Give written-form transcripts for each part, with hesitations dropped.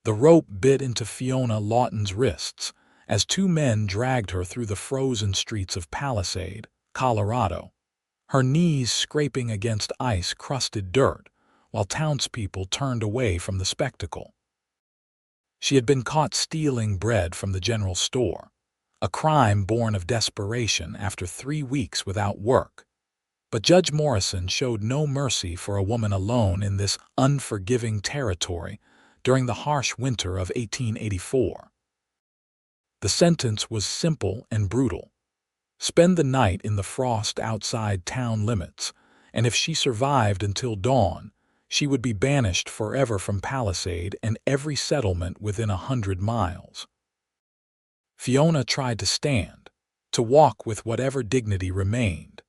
The rope bit into Fiona Lawton's wrists as two men dragged her through the frozen streets of Palisade, Colorado, her knees scraping against ice-crusted dirt while townspeople turned away from the spectacle. She had been caught stealing bread from the general store, a crime born of desperation after 3 weeks without work. But Judge Morrison showed no mercy for a woman alone in this unforgiving territory during the harsh winter of 1884. The sentence was simple and brutal. Spend the night in the frost outside town limits, and if she survived until dawn, she would be banished forever from Palisade and every settlement within 100 miles. Fiona tried to stand, to walk with whatever dignity remained,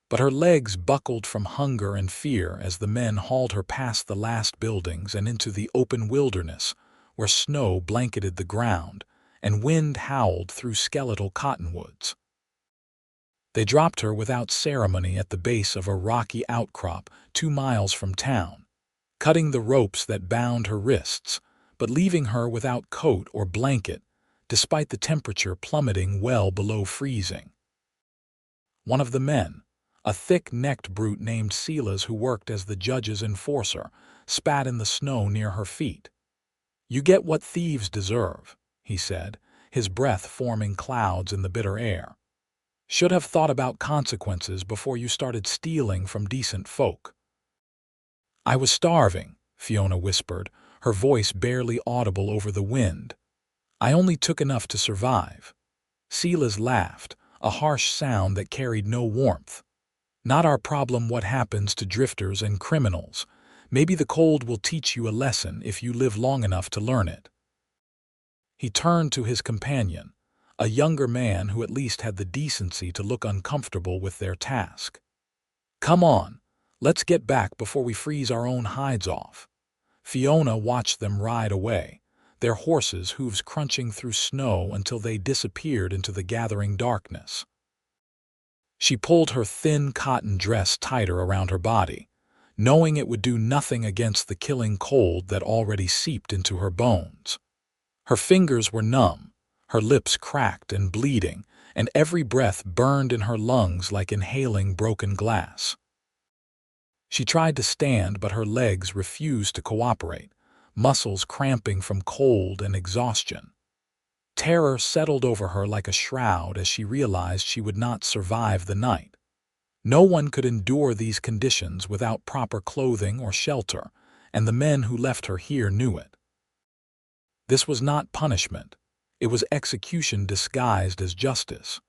but her legs buckled from hunger and fear as the men hauled her past the last buildings and into the open wilderness where snow blanketed the ground and wind howled through skeletal cottonwoods. They dropped her without ceremony at the base of a rocky outcrop 2 miles from town, cutting the ropes that bound her wrists, but leaving her without coat or blanket, despite the temperature plummeting well below freezing. One of the men, a thick-necked brute named Silas who worked as the judge's enforcer, spat in the snow near her feet. "You get what thieves deserve," he said, his breath forming clouds in the bitter air. "Should have thought about consequences before you started stealing from decent folk." "I was starving," Fiona whispered, her voice barely audible over the wind. "I only took enough to survive." Silas laughed, a harsh sound that carried no warmth. "Not our problem what happens to drifters and criminals. Maybe the cold will teach you a lesson if you live long enough to learn it." He turned to his companion, a younger man who at least had the decency to look uncomfortable with their task. "Come on, let's get back before we freeze our own hides off." Fiona watched them ride away, their horses' hooves crunching through snow until they disappeared into the gathering darkness. She pulled her thin cotton dress tighter around her body, knowing it would do nothing against the killing cold that already seeped into her bones. Her fingers were numb, her lips cracked and bleeding, and every breath burned in her lungs like inhaling broken glass. She tried to stand, but her legs refused to cooperate, muscles cramping from cold and exhaustion. Terror settled over her like a shroud as she realized she would not survive the night. No one could endure these conditions without proper clothing or shelter, and the men who left her here knew it. This was not punishment. It was execution disguised as justice.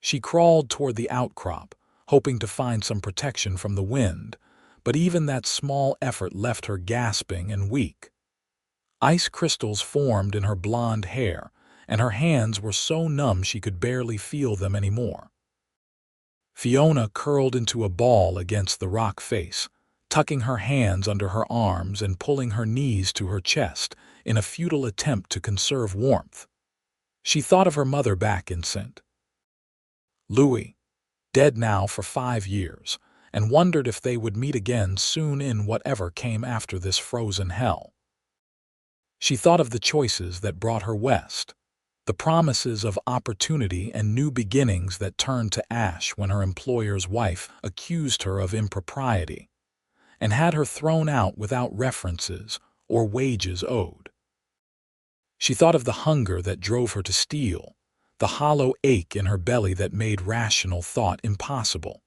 She crawled toward the outcrop, hoping to find some protection from the wind, but even that small effort left her gasping and weak. Ice crystals formed in her blonde hair, and her hands were so numb she could barely feel them anymore. Fiona curled into a ball against the rock face, tucking her hands under her arms and pulling her knees to her chest in a futile attempt to conserve warmth. She thought of her mother back in St. Louis, dead now for 5 years, and wondered if they would meet again soon in whatever came after this frozen hell. She thought of the choices that brought her west, the promises of opportunity and new beginnings that turned to ash when her employer's wife accused her of impropriety, and had her thrown out without references or wages owed. She thought of the hunger that drove her to steal, the hollow ache in her belly that made rational thought impossible.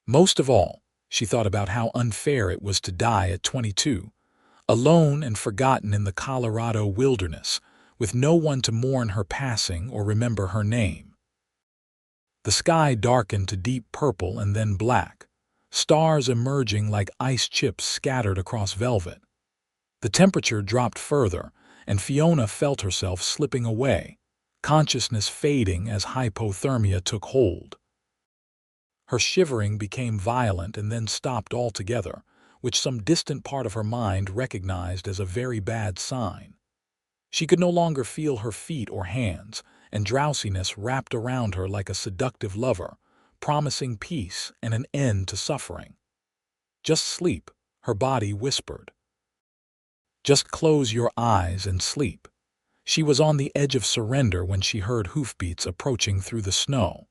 Most of all, she thought about how unfair it was to die at 22, alone and forgotten in the Colorado wilderness, with no one to mourn her passing or remember her name. The sky darkened to deep purple and then black, stars emerging like ice chips scattered across velvet. The temperature dropped further, and Fiona felt herself slipping away, consciousness fading as hypothermia took hold. Her shivering became violent and then stopped altogether, which some distant part of her mind recognized as a very bad sign. She could no longer feel her feet or hands, and drowsiness wrapped around her like a seductive lover, promising peace and an end to suffering. "Just sleep," her body whispered. Just close your eyes and sleep." She was on the edge of surrender when she heard hoofbeats approaching through the snow.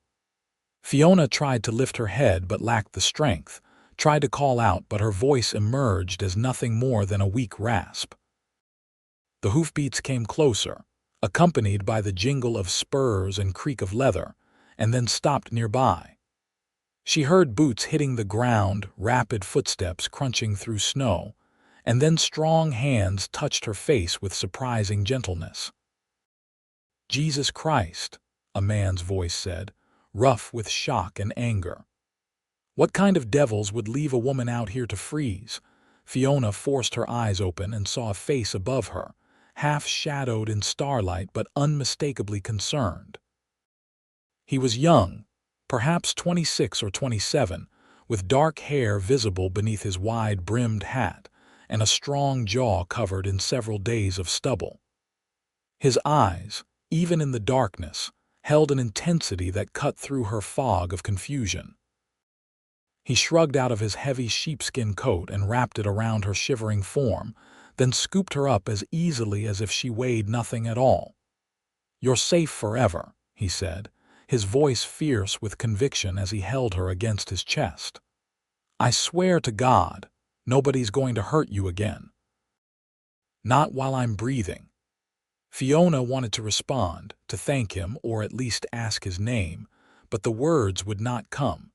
Fiona tried to lift her head but lacked the strength, tried to call out, but her voice emerged as nothing more than a weak rasp. The hoofbeats came closer, accompanied by the jingle of spurs and creak of leather, and then stopped nearby. She heard boots hitting the ground, rapid footsteps crunching through snow, and then strong hands touched her face with surprising gentleness. "Jesus Christ," a man's voice said, rough with shock and anger. "What kind of devils would leave a woman out here to freeze?" Fiona forced her eyes open and saw a face above her, half-shadowed in starlight but unmistakably concerned. He was young, perhaps 26 or 27, with dark hair visible beneath his wide-brimmed hat and a strong jaw covered in several days of stubble. His eyes, even in the darkness, held an intensity that cut through her fog of confusion. He shrugged out of his heavy sheepskin coat and wrapped it around her shivering form, then scooped her up as easily as if she weighed nothing at all. "You're safe forever," he said, his voice fierce with conviction as he held her against his chest. "I swear to God, nobody's going to hurt you again. Not while I'm breathing." Fiona wanted to respond, to thank him or at least ask his name, but the words would not come.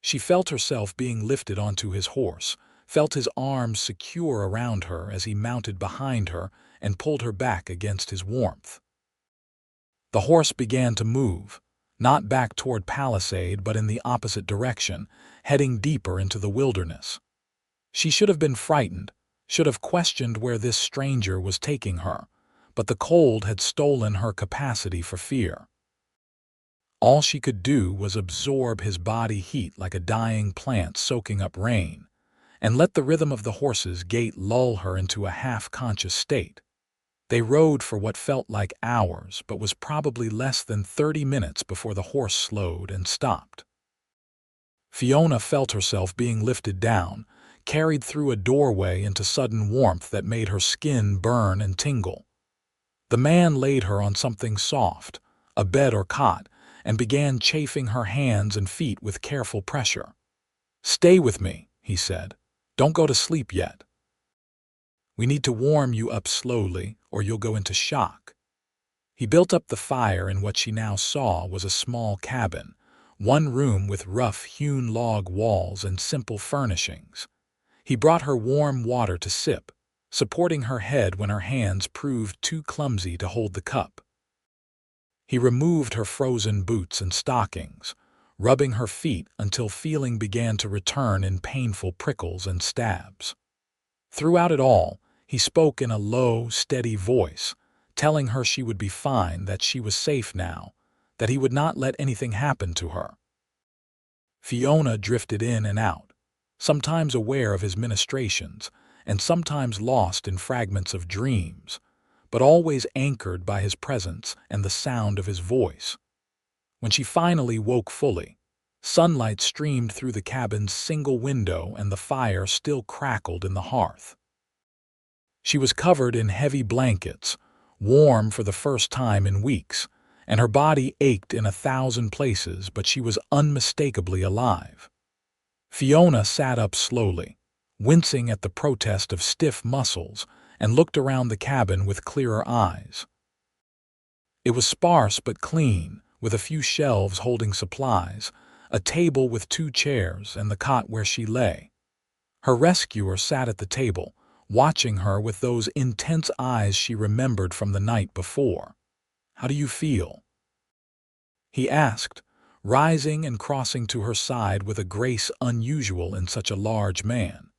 She felt herself being lifted onto his horse, felt his arms secure around her as he mounted behind her and pulled her back against his warmth. The horse began to move, not back toward Palisade but in the opposite direction, heading deeper into the wilderness. She should have been frightened, should have questioned where this stranger was taking her, but the cold had stolen her capacity for fear. All she could do was absorb his body heat like a dying plant soaking up rain, and let the rhythm of the horse's gait lull her into a half-conscious state. They rode for what felt like hours, but was probably less than 30 minutes before the horse slowed and stopped. Fiona felt herself being lifted down, carried through a doorway into sudden warmth that made her skin burn and tingle. The man laid her on something soft, a bed or cot, and began chafing her hands and feet with careful pressure. "Stay with me," he said. "Don't go to sleep yet. We need to warm you up slowly, or you'll go into shock." He built up the fire in what she now saw was a small cabin, one room with rough-hewn log walls and simple furnishings. He brought her warm water to sip, supporting her head when her hands proved too clumsy to hold the cup. He removed her frozen boots and stockings, rubbing her feet until feeling began to return in painful prickles and stabs. Throughout it all, he spoke in a low, steady voice, telling her she would be fine, that she was safe now, that he would not let anything happen to her. Fiona drifted in and out, sometimes aware of his ministrations, and sometimes lost in fragments of dreams, but always anchored by his presence and the sound of his voice. When she finally woke fully, sunlight streamed through the cabin's single window and the fire still crackled in the hearth. She was covered in heavy blankets, warm for the first time in weeks, and her body ached in 1,000 places, but she was unmistakably alive. Fiona sat up slowly, wincing at the protest of stiff muscles, and looked around the cabin with clearer eyes. It was sparse but clean, with a few shelves holding supplies, a table with 2 chairs, and the cot where she lay. Her rescuer sat at the table, watching her with those intense eyes she remembered from the night before. "How do you feel?" he asked, rising and crossing to her side with a grace unusual in such a large man.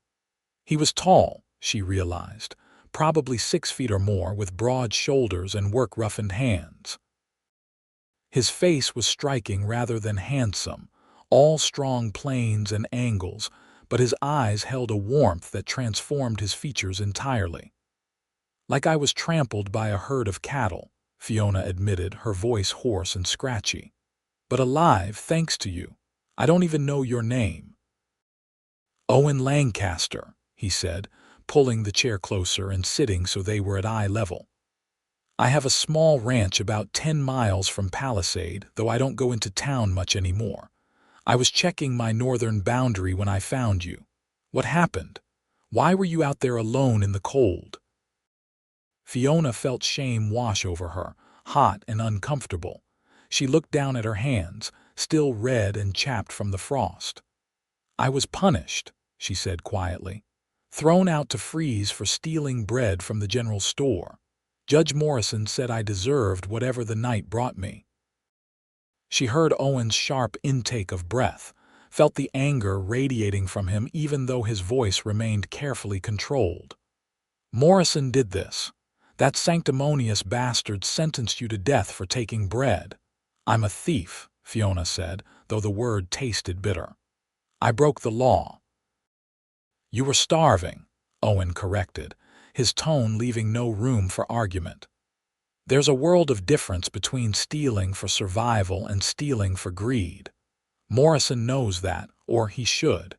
He was tall, she realized, probably 6 feet or more, with broad shoulders and work-roughened hands. His face was striking rather than handsome, all strong planes and angles, but his eyes held a warmth that transformed his features entirely. "Like I was trampled by a herd of cattle," Fiona admitted, her voice hoarse and scratchy. "But alive, thanks to you. I don't even know your name." "Owen Lancaster," he said, pulling the chair closer and sitting so they were at eye level. "I have a small ranch about 10 miles from Palisade, though I don't go into town much anymore. I was checking my northern boundary when I found you. What happened? Why were you out there alone in the cold?" Fiona felt shame wash over her, hot and uncomfortable. She looked down at her hands, still red and chapped from the frost. "I was punished," she said quietly. "Thrown out to freeze for stealing bread from the general store. Judge Morrison said I deserved whatever the night brought me." She heard Owen's sharp intake of breath, felt the anger radiating from him even though his voice remained carefully controlled. "Morrison did this. That sanctimonious bastard sentenced you to death for taking bread." "I'm a thief," Fiona said, though the word tasted bitter. "I broke the law." "You were starving," Owen corrected, his tone leaving no room for argument. "There's a world of difference between stealing for survival and stealing for greed. Morrison knows that, or he should.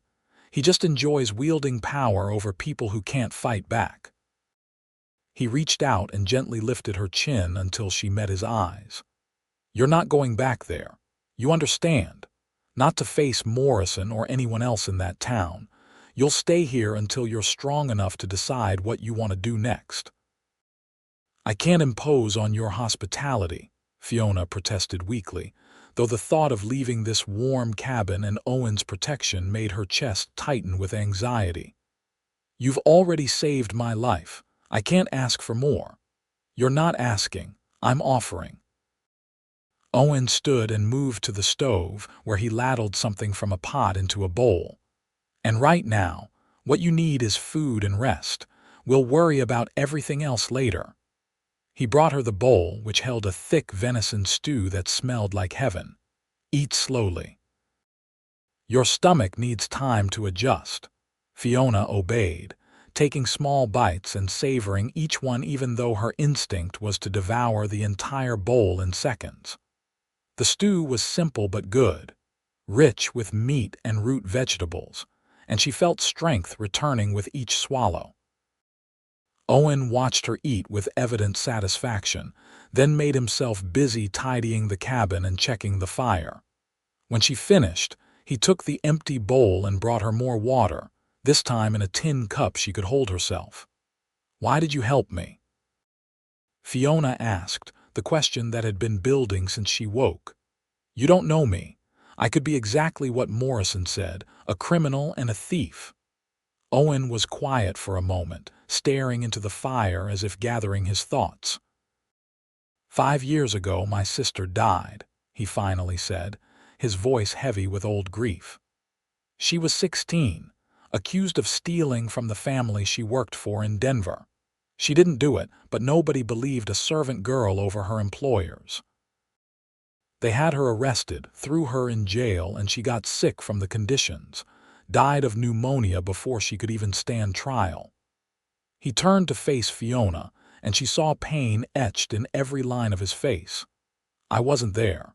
He just enjoys wielding power over people who can't fight back." He reached out and gently lifted her chin until she met his eyes. "You're not going back there. You understand? Not to face Morrison or anyone else in that town. You'll stay here until you're strong enough to decide what you want to do next." "I can't impose on your hospitality," Fiona protested weakly, though the thought of leaving this warm cabin and Owen's protection made her chest tighten with anxiety. "You've already saved my life. I can't ask for more." "You're not asking. I'm offering." Owen stood and moved to the stove, where he ladled something from a pot into a bowl. "And right now, what you need is food and rest. We'll worry about everything else later." He brought her the bowl, which held a thick venison stew that smelled like heaven. "Eat slowly. Your stomach needs time to adjust." Fiona obeyed, taking small bites and savoring each one even though her instinct was to devour the entire bowl in seconds. The stew was simple but good, rich with meat and root vegetables, and she felt strength returning with each swallow. Owen watched her eat with evident satisfaction, then made himself busy tidying the cabin and checking the fire. When she finished, he took the empty bowl and brought her more water, this time in a tin cup she could hold herself. "Why did you help me?" Fiona asked, the question that had been building since she woke. "You don't know me. I could be exactly what Morrison said, a criminal and a thief." Owen was quiet for a moment, staring into the fire as if gathering his thoughts. "5 years ago my sister died," he finally said, his voice heavy with old grief. "She was 16, accused of stealing from the family she worked for in Denver. She didn't do it, but nobody believed a servant girl over her employers. They had her arrested, threw her in jail, and she got sick from the conditions, died of pneumonia before she could even stand trial." He turned to face Fiona, and she saw pain etched in every line of his face. "I wasn't there.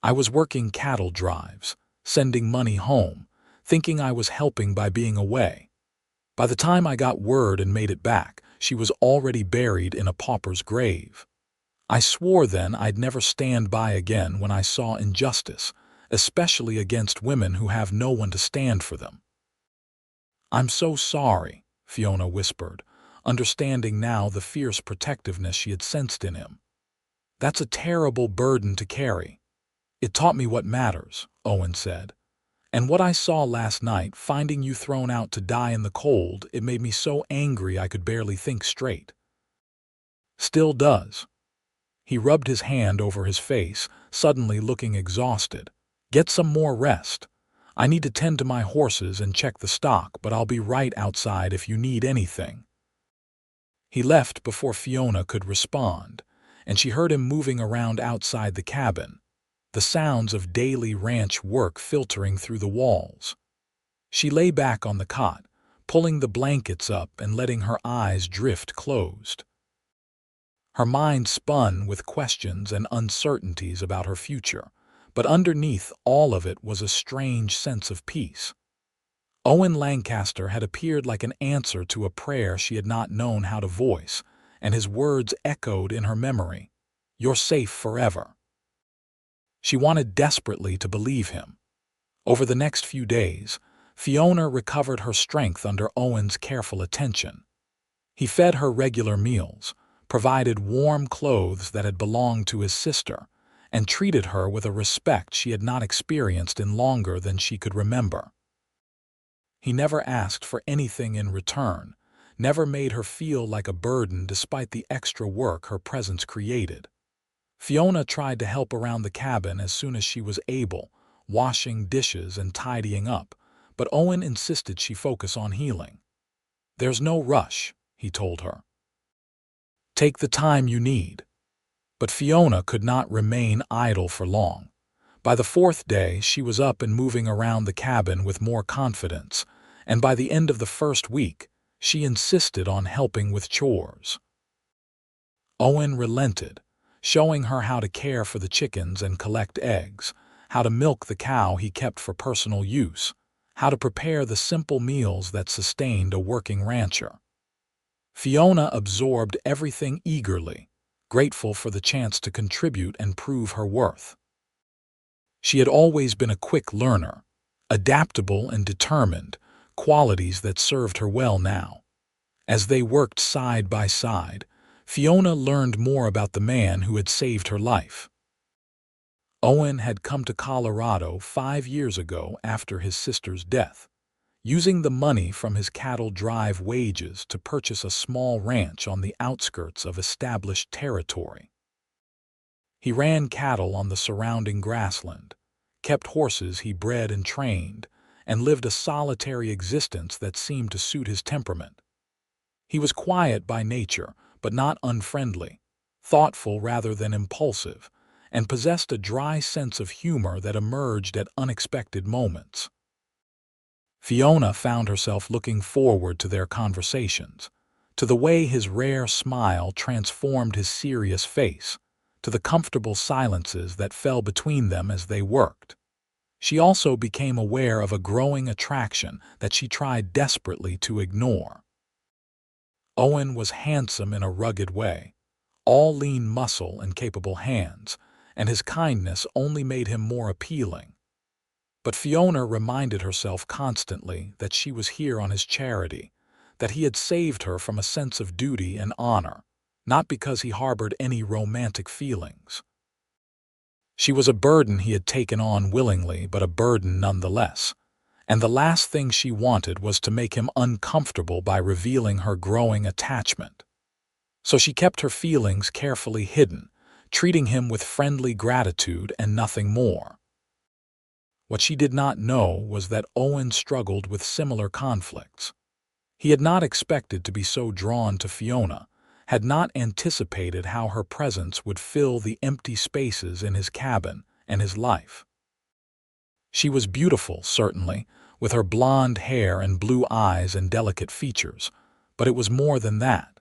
I was working cattle drives, sending money home, thinking I was helping by being away. By the time I got word and made it back, she was already buried in a pauper's grave. I swore then I'd never stand by again when I saw injustice, especially against women who have no one to stand for them." "I'm so sorry," Fiona whispered, understanding now the fierce protectiveness she had sensed in him. "That's a terrible burden to carry." "It taught me what matters," Owen said. "And what I saw last night, finding you thrown out to die in the cold, it made me so angry I could barely think straight." "Still does." He rubbed his hand over his face, suddenly looking exhausted. "Get some more rest. I need to tend to my horses and check the stock, but I'll be right outside if you need anything." He left before Fiona could respond, and she heard him moving around outside the cabin, the sounds of daily ranch work filtering through the walls. She lay back on the cot, pulling the blankets up and letting her eyes drift closed. Her mind spun with questions and uncertainties about her future, but underneath all of it was a strange sense of peace. Owen Lancaster had appeared like an answer to a prayer she had not known how to voice, and his words echoed in her memory. "You're safe forever." She wanted desperately to believe him. Over the next few days, Fiona recovered her strength under Owen's careful attention. He fed her regular meals, provided warm clothes that had belonged to his sister, and treated her with a respect she had not experienced in longer than she could remember. He never asked for anything in return, never made her feel like a burden despite the extra work her presence created. Fiona tried to help around the cabin as soon as she was able, washing dishes and tidying up, but Owen insisted she focus on healing. "There's no rush," he told her. "Take the time you need." But Fiona could not remain idle for long. By the fourth day, she was up and moving around the cabin with more confidence, and by the end of the first week, she insisted on helping with chores. Owen relented, showing her how to care for the chickens and collect eggs, how to milk the cow he kept for personal use, how to prepare the simple meals that sustained a working rancher. Fiona absorbed everything eagerly, grateful for the chance to contribute and prove her worth. She had always been a quick learner, adaptable and determined, qualities that served her well now. As they worked side by side, Fiona learned more about the man who had saved her life. Owen had come to Colorado 5 years ago after his sister's death, using the money from his cattle drive wages to purchase a small ranch on the outskirts of established territory. He ran cattle on the surrounding grassland, kept horses he bred and trained, and lived a solitary existence that seemed to suit his temperament. He was quiet by nature, but not unfriendly, thoughtful rather than impulsive, and possessed a dry sense of humor that emerged at unexpected moments. Fiona found herself looking forward to their conversations, to the way his rare smile transformed his serious face, to the comfortable silences that fell between them as they worked. She also became aware of a growing attraction that she tried desperately to ignore. Owen was handsome in a rugged way, all lean muscle and capable hands, and his kindness only made him more appealing. But Fiona reminded herself constantly that she was here on his charity, that he had saved her from a sense of duty and honor, not because he harbored any romantic feelings. She was a burden he had taken on willingly, but a burden nonetheless, and the last thing she wanted was to make him uncomfortable by revealing her growing attachment. So she kept her feelings carefully hidden, treating him with friendly gratitude and nothing more. What she did not know was that Owen struggled with similar conflicts. He had not expected to be so drawn to Fiona, had not anticipated how her presence would fill the empty spaces in his cabin and his life. She was beautiful, certainly, with her blonde hair and blue eyes and delicate features, but it was more than that.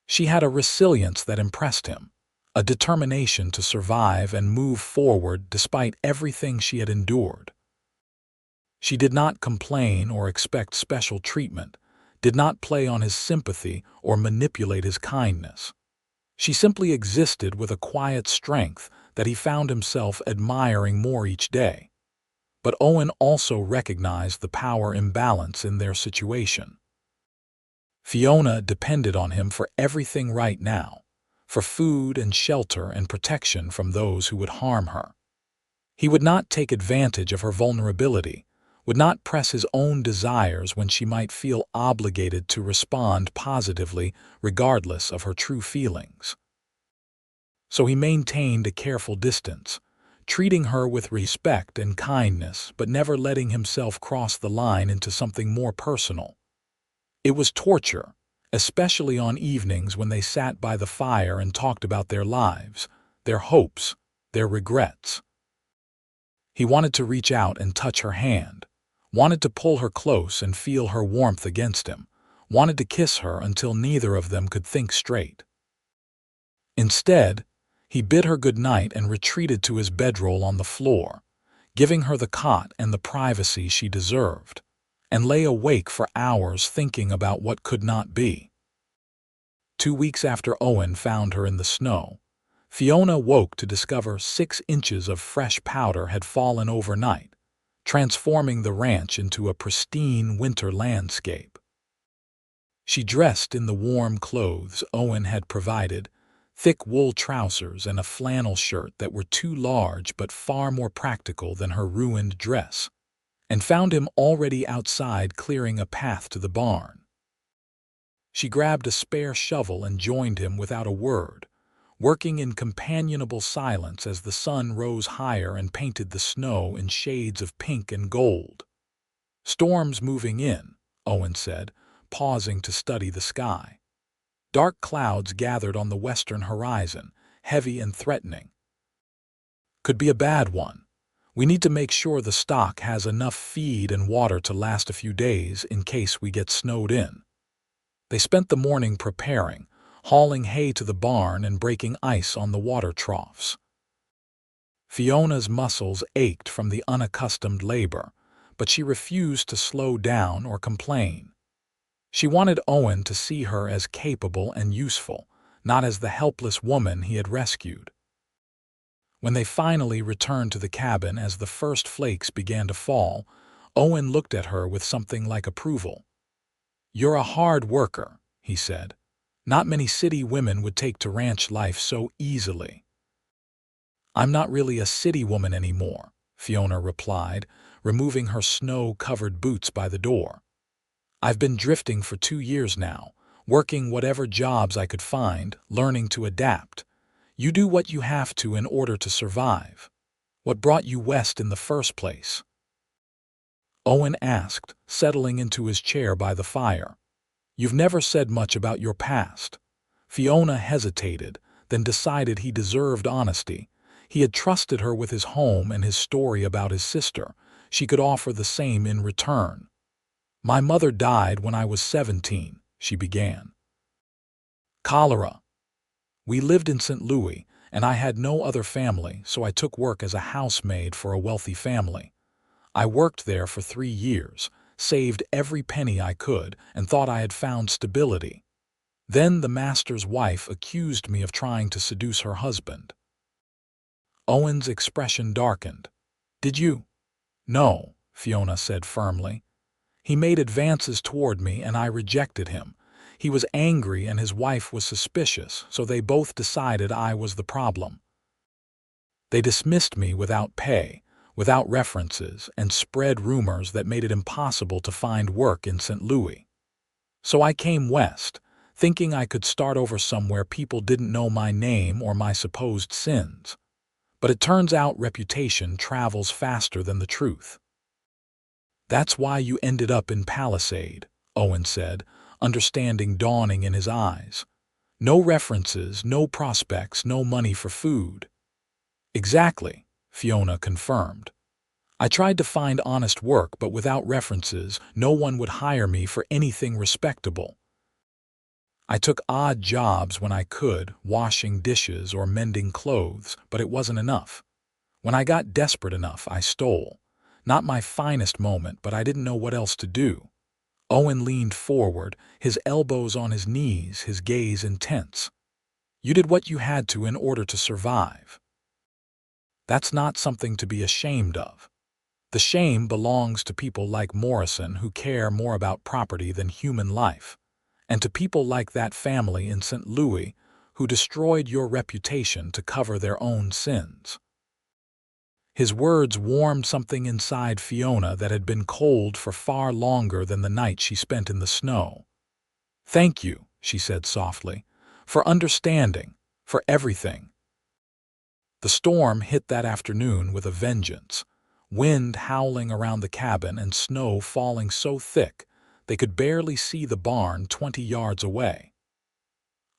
She had a resilience that impressed him, a determination to survive and move forward despite everything she had endured. She did not complain or expect special treatment, did not play on his sympathy or manipulate his kindness. She simply existed with a quiet strength that he found himself admiring more each day. But Owen also recognized the power imbalance in their situation. Fiona depended on him for everything right now, for food and shelter and protection from those who would harm her. He would not take advantage of her vulnerability, would not press his own desires when she might feel obligated to respond positively regardless of her true feelings. So he maintained a careful distance, treating her with respect and kindness but never letting himself cross the line into something more personal. It was torture, especially on evenings when they sat by the fire and talked about their lives, their hopes, their regrets. He wanted to reach out and touch her hand, wanted to pull her close and feel her warmth against him, wanted to kiss her until neither of them could think straight. Instead, he bid her good night and retreated to his bedroll on the floor, giving her the cot and the privacy she deserved. and lay awake for hours thinking about what could not be. 2 weeks after Owen found her in the snow, Fiona woke to discover 6 inches of fresh powder had fallen overnight, transforming the ranch into a pristine winter landscape. She dressed in the warm clothes Owen had provided, thick wool trousers and a flannel shirt that were too large but far more practical than her ruined dress, and found him already outside clearing a path to the barn. She grabbed a spare shovel and joined him without a word, working in companionable silence as the sun rose higher and painted the snow in shades of pink and gold. "Storm's moving in," Owen said, pausing to study the sky. Dark clouds gathered on the western horizon, heavy and threatening. "Could be a bad one. We need to make sure the stock has enough feed and water to last a few days in case we get snowed in." They spent the morning preparing, hauling hay to the barn and breaking ice on the water troughs. Fiona's muscles ached from the unaccustomed labor, but she refused to slow down or complain. She wanted Owen to see her as capable and useful, not as the helpless woman he had rescued. When they finally returned to the cabin as the first flakes began to fall, Owen looked at her with something like approval. "You're a hard worker," he said. "Not many city women would take to ranch life so easily." "I'm not really a city woman anymore," Fiona replied, removing her snow-covered boots by the door. "I've been drifting for 2 years now, working whatever jobs I could find, learning to adapt. You do what you have to in order to survive. What brought you west in the first place?" Owen asked, settling into his chair by the fire. "You've never said much about your past." Fiona hesitated, then decided he deserved honesty. He had trusted her with his home and his story about his sister. She could offer the same in return. "My mother died when I was 17, she began. "Cholera. We lived in St. Louis, and I had no other family, so I took work as a housemaid for a wealthy family. I worked there for 3 years, saved every penny I could, and thought I had found stability. Then the master's wife accused me of trying to seduce her husband." Owen's expression darkened. "Did you?" "No," Fiona said firmly. "He made advances toward me and I rejected him. He was angry and his wife was suspicious, so they both decided I was the problem. They dismissed me without pay, without references, and spread rumors that made it impossible to find work in St. Louis. So I came west, thinking I could start over somewhere people didn't know my name or my supposed sins. But it turns out reputation travels faster than the truth." "That's why you ended up in Palisade," Owen said, understanding dawning in his eyes. "No references, no prospects, no money for food." "Exactly," Fiona confirmed. "I tried to find honest work, but without references, no one would hire me for anything respectable. I took odd jobs when I could, washing dishes or mending clothes, but it wasn't enough. When I got desperate enough, I stole. Not my finest moment, but I didn't know what else to do." Owen leaned forward, his elbows on his knees, his gaze intense. "You did what you had to in order to survive. That's not something to be ashamed of. The shame belongs to people like Morrison who care more about property than human life, and to people like that family in St. Louis who destroyed your reputation to cover their own sins." His words warmed something inside Fiona that had been cold for far longer than the night she spent in the snow. "Thank you," she said softly, "for understanding, for everything." The storm hit that afternoon with a vengeance, wind howling around the cabin and snow falling so thick they could barely see the barn 20 yards away.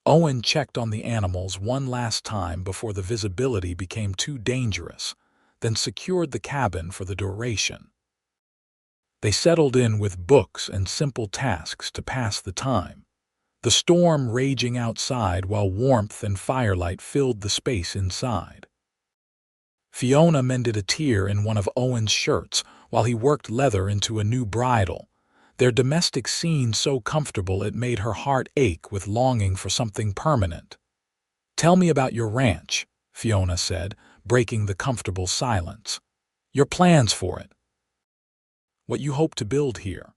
Owen checked on the animals one last time before the visibility became too dangerous, then secured the cabin for the duration. They settled in with books and simple tasks to pass the time, the storm raging outside while warmth and firelight filled the space inside. Fiona mended a tear in one of Owen's shirts while he worked leather into a new bridle, their domestic scene so comfortable it made her heart ache with longing for something permanent. "Tell me about your ranch," Fiona said, breaking the comfortable silence. "Your plans for it. What you hope to build here."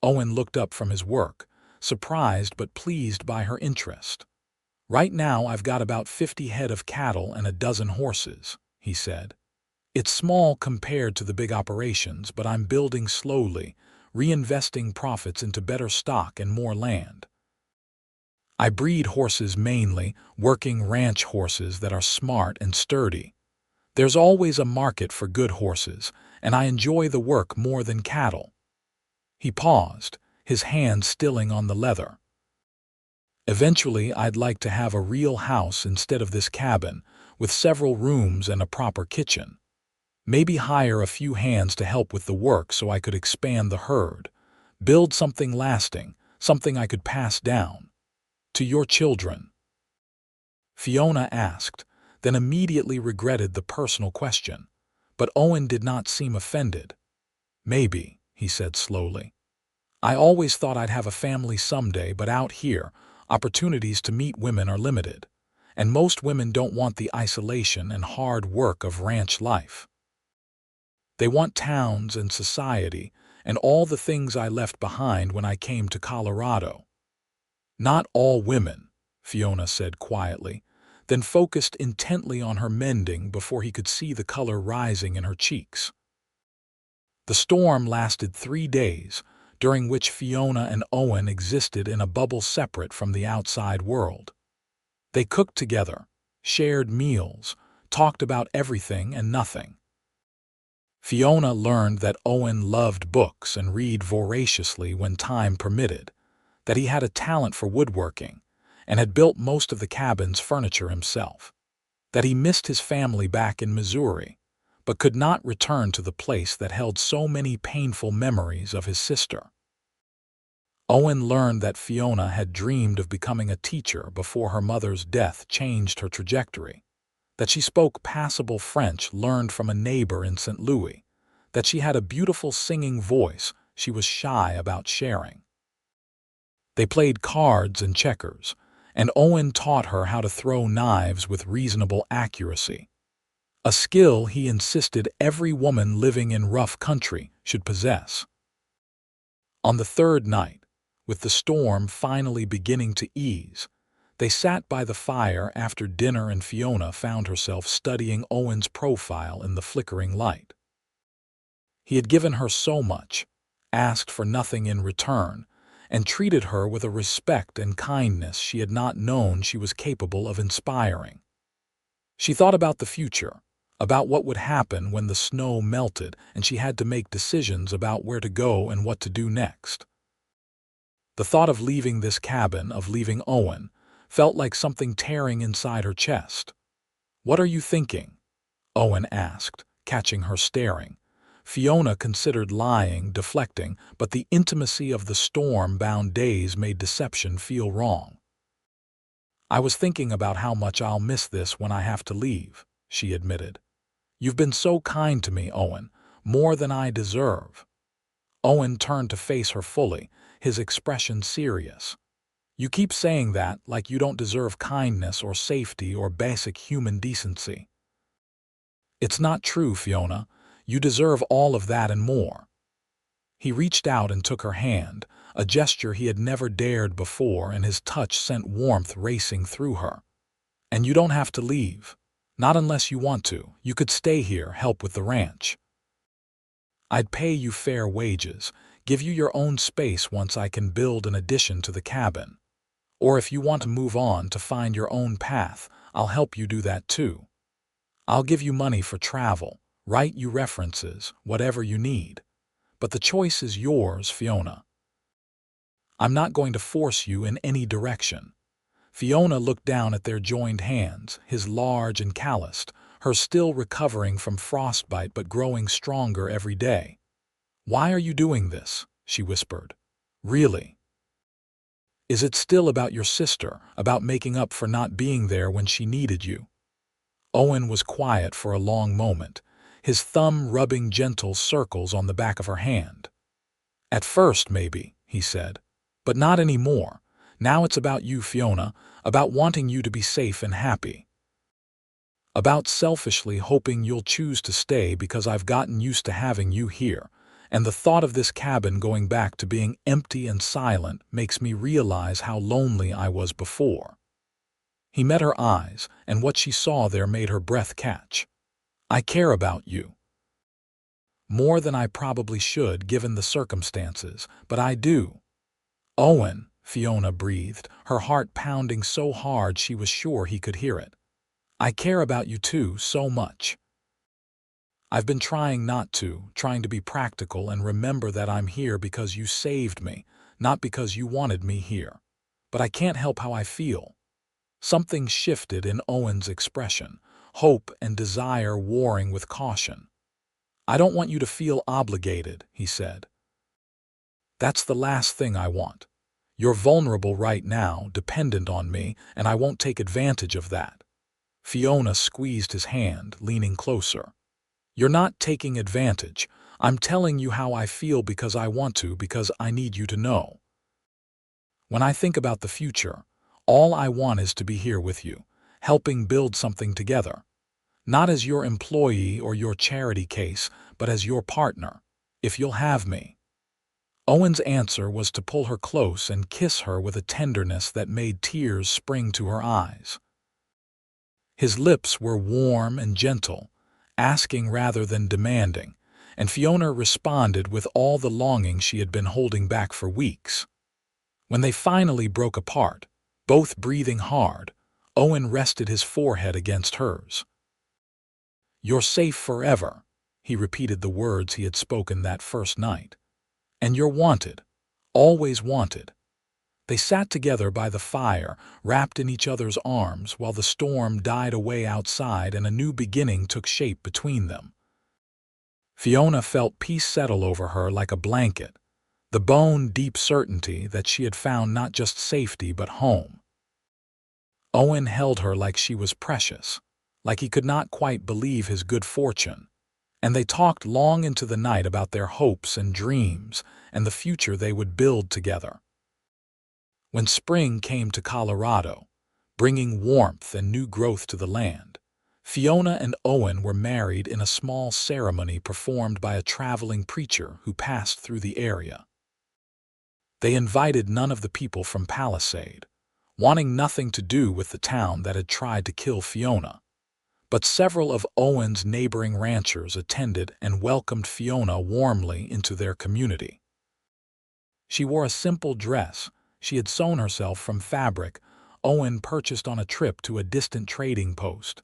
Owen looked up from his work, surprised but pleased by her interest. "Right now I've got about 50 head of cattle and a dozen horses," he said. "It's small compared to the big operations, but I'm building slowly, reinvesting profits into better stock and more land. I breed horses mainly, working ranch horses that are smart and sturdy. There's always a market for good horses, and I enjoy the work more than cattle." He paused, his hand stilling on the leather. "Eventually, I'd like to have a real house instead of this cabin, with several rooms and a proper kitchen. Maybe hire a few hands to help with the work so I could expand the herd, build something lasting, something I could pass down to your children." Fiona asked, then immediately regretted the personal question. But Owen did not seem offended. "Maybe," he said slowly. "I always thought I'd have a family someday, but out here, opportunities to meet women are limited, and most women don't want the isolation and hard work of ranch life. They want towns and society and all the things I left behind when I came to Colorado." "Not all women," Fiona said quietly, then focused intently on her mending before he could see the color rising in her cheeks. The storm lasted 3 days, during which Fiona and Owen existed in a bubble separate from the outside world. They cooked together, shared meals, talked about everything and nothing. Fiona learned that Owen loved books and read voraciously when time permitted, that he had a talent for woodworking, and had built most of the cabin's furniture himself, that he missed his family back in Missouri, but could not return to the place that held so many painful memories of his sister. Owen learned that Fiona had dreamed of becoming a teacher before her mother's death changed her trajectory, that she spoke passable French learned from a neighbor in St. Louis, that she had a beautiful singing voice she was shy about sharing. They played cards and checkers, and Owen taught her how to throw knives with reasonable accuracy, a skill he insisted every woman living in rough country should possess. On the third night, with the storm finally beginning to ease, they sat by the fire after dinner and Fiona found herself studying Owen's profile in the flickering light. He had given her so much, asked for nothing in return, and treated her with a respect and kindness she had not known she was capable of inspiring. She thought about the future, about what would happen when the snow melted and she had to make decisions about where to go and what to do next. The thought of leaving this cabin, of leaving Owen, felt like something tearing inside her chest. "What are you thinking?" Owen asked, catching her staring. Fiona considered lying, deflecting, but the intimacy of the storm-bound days made deception feel wrong. "I was thinking about how much I'll miss this when I have to leave," she admitted. "You've been so kind to me, Owen, more than I deserve." Owen turned to face her fully, his expression serious. "You keep saying that like you don't deserve kindness or safety or basic human decency." "It's not true, Fiona. You deserve all of that and more." He reached out and took her hand, a gesture he had never dared before, and his touch sent warmth racing through her. "And you don't have to leave. Not unless you want to. You could stay here, help with the ranch. I'd pay you fair wages, give you your own space once I can build an addition to the cabin. Or if you want to move on to find your own path, I'll help you do that too. I'll give you money for travel, write you references, whatever you need. But the choice is yours, Fiona. I'm not going to force you in any direction." Fiona looked down at their joined hands, his large and calloused, her still recovering from frostbite but growing stronger every day. "Why are you doing this?" she whispered. "Really? Is it still about your sister, about making up for not being there when she needed you?" Owen was quiet for a long moment, his thumb rubbing gentle circles on the back of her hand. "At first, maybe," he said. "But not anymore. Now it's about you, Fiona, about wanting you to be safe and happy. About selfishly hoping you'll choose to stay because I've gotten used to having you here, and the thought of this cabin going back to being empty and silent makes me realize how lonely I was before." He met her eyes, and what she saw there made her breath catch. "I care about you. More than I probably should, given the circumstances, but I do." "Owen," Fiona breathed, her heart pounding so hard she was sure he could hear it. "I care about you too, so much. I've been trying not to, trying to be practical and remember that I'm here because you saved me, not because you wanted me here. But I can't help how I feel." Something shifted in Owen's expression, hope and desire warring with caution. "I don't want you to feel obligated," he said. "That's the last thing I want. You're vulnerable right now, dependent on me, and I won't take advantage of that." Fiona squeezed his hand, leaning closer. "You're not taking advantage. I'm telling you how I feel because I want to, because I need you to know. When I think about the future, all I want is to be here with you, helping build something together. Not as your employee or your charity case, but as your partner, if you'll have me." Owen's answer was to pull her close and kiss her with a tenderness that made tears spring to her eyes. His lips were warm and gentle, asking rather than demanding, and Fiona responded with all the longing she had been holding back for weeks. When they finally broke apart, both breathing hard, Owen rested his forehead against hers. "You're safe forever," he repeated the words he had spoken that first night. "And you're wanted, always wanted." They sat together by the fire, wrapped in each other's arms, while the storm died away outside and a new beginning took shape between them. Fiona felt peace settle over her like a blanket, the bone-deep certainty that she had found not just safety but home. Owen held her like she was precious, like he could not quite believe his good fortune, and they talked long into the night about their hopes and dreams and the future they would build together. When spring came to Colorado, bringing warmth and new growth to the land, Fiona and Owen were married in a small ceremony performed by a traveling preacher who passed through the area. They invited none of the people from Palisade, wanting nothing to do with the town that had tried to kill Fiona. But several of Owen's neighboring ranchers attended and welcomed Fiona warmly into their community. She wore a simple dress she had sewn herself from fabric Owen purchased on a trip to a distant trading post,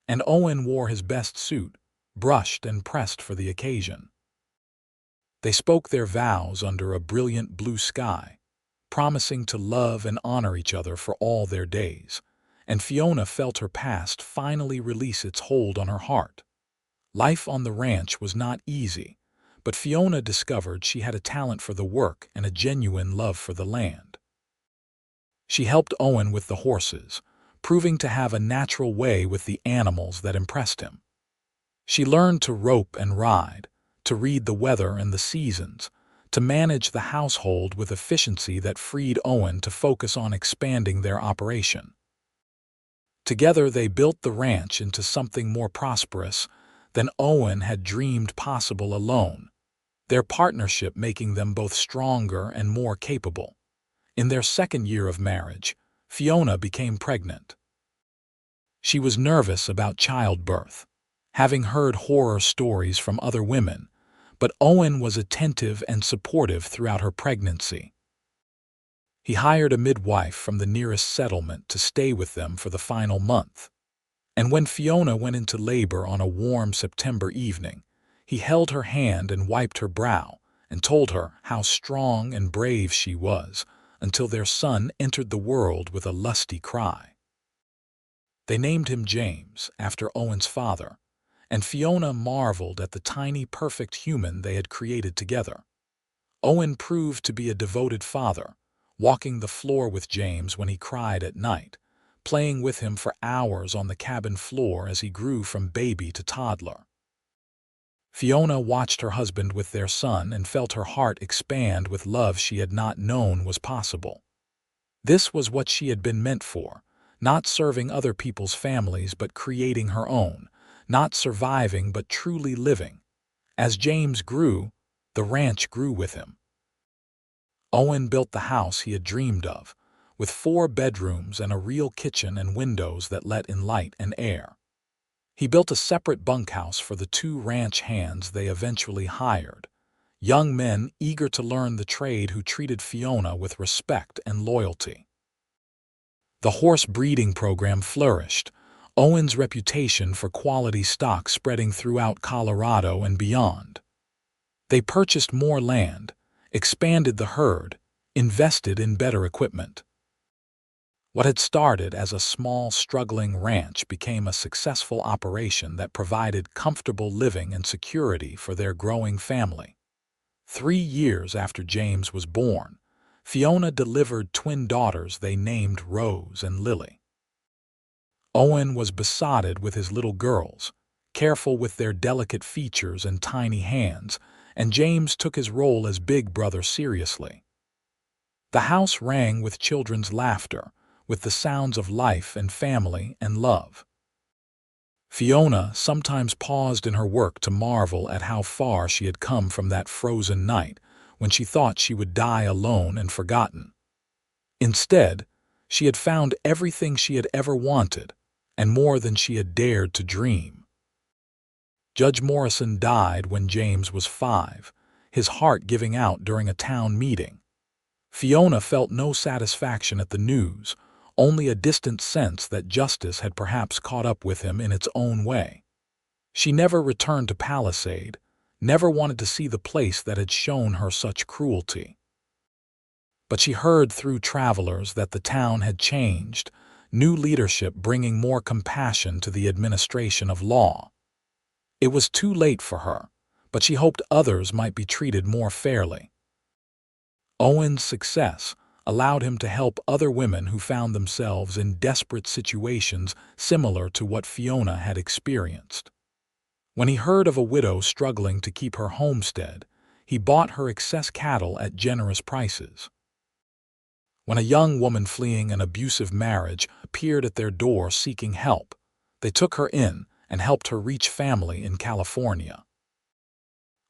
and Owen wore his best suit, brushed and pressed for the occasion. They spoke their vows under a brilliant blue sky, promising to love and honor each other for all their days, and Fiona felt her past finally release its hold on her heart. Life on the ranch was not easy, but Fiona discovered she had a talent for the work and a genuine love for the land. She helped Owen with the horses, proving to have a natural way with the animals that impressed him. She learned to rope and ride, to read the weather and the seasons, to manage the household with efficiency that freed Owen to focus on expanding their operation. Together they built the ranch into something more prosperous than Owen had dreamed possible alone, their partnership making them both stronger and more capable. In their second year of marriage, Fiona became pregnant. She was nervous about childbirth, having heard horror stories from other women, but Owen was attentive and supportive throughout her pregnancy. He hired a midwife from the nearest settlement to stay with them for the final month, and when Fiona went into labor on a warm September evening, he held her hand and wiped her brow and told her how strong and brave she was until their son entered the world with a lusty cry. They named him James, after Owen's father, and Fiona marveled at the tiny, perfect human they had created together. Owen proved to be a devoted father, walking the floor with James when he cried at night, playing with him for hours on the cabin floor as he grew from baby to toddler. Fiona watched her husband with their son and felt her heart expand with love she had not known was possible. This was what she had been meant for, not serving other people's families but creating her own, not surviving but truly living. As James grew, the ranch grew with him. Owen built the house he had dreamed of, with 4 bedrooms and a real kitchen and windows that let in light and air. He built a separate bunkhouse for the 2 ranch hands they eventually hired, young men eager to learn the trade who treated Fiona with respect and loyalty. The horse breeding program flourished, Owen's reputation for quality stock spreading throughout Colorado and beyond. They purchased more land, expanded the herd, invested in better equipment. What had started as a small, struggling ranch became a successful operation that provided comfortable living and security for their growing family. 3 years after James was born, Fiona delivered twin daughters they named Rose and Lily. Owen was besotted with his little girls, careful with their delicate features and tiny hands, and James took his role as big brother seriously. The house rang with children's laughter, with the sounds of life and family and love. Fiona sometimes paused in her work to marvel at how far she had come from that frozen night when she thought she would die alone and forgotten. Instead, she had found everything she had ever wanted, and more than she had dared to dream. Judge Morrison died when James was 5, his heart giving out during a town meeting. Fiona felt no satisfaction at the news, only a distant sense that justice had perhaps caught up with him in its own way. She never returned to Palisade, never wanted to see the place that had shown her such cruelty. But she heard through travelers that the town had changed, new leadership bringing more compassion to the administration of law. It was too late for her, but she hoped others might be treated more fairly. Owen's success allowed him to help other women who found themselves in desperate situations similar to what Fiona had experienced. When he heard of a widow struggling to keep her homestead, he bought her excess cattle at generous prices. When a young woman fleeing an abusive marriage appeared at their door seeking help, they took her in and helped her reach family in California.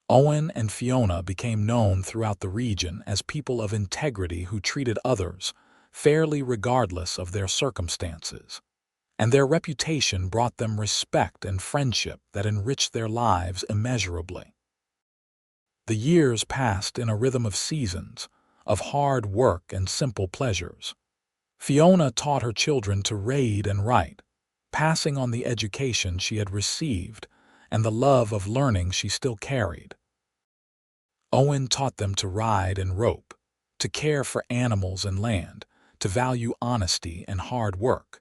Owen and Fiona became known throughout the region as people of integrity who treated others fairly regardless of their circumstances, and their reputation brought them respect and friendship that enriched their lives immeasurably. The years passed in a rhythm of seasons, of hard work and simple pleasures. Fiona taught her children to read and write, passing on the education she had received and the love of learning she still carried. Owen taught them to ride and rope, to care for animals and land, to value honesty and hard work.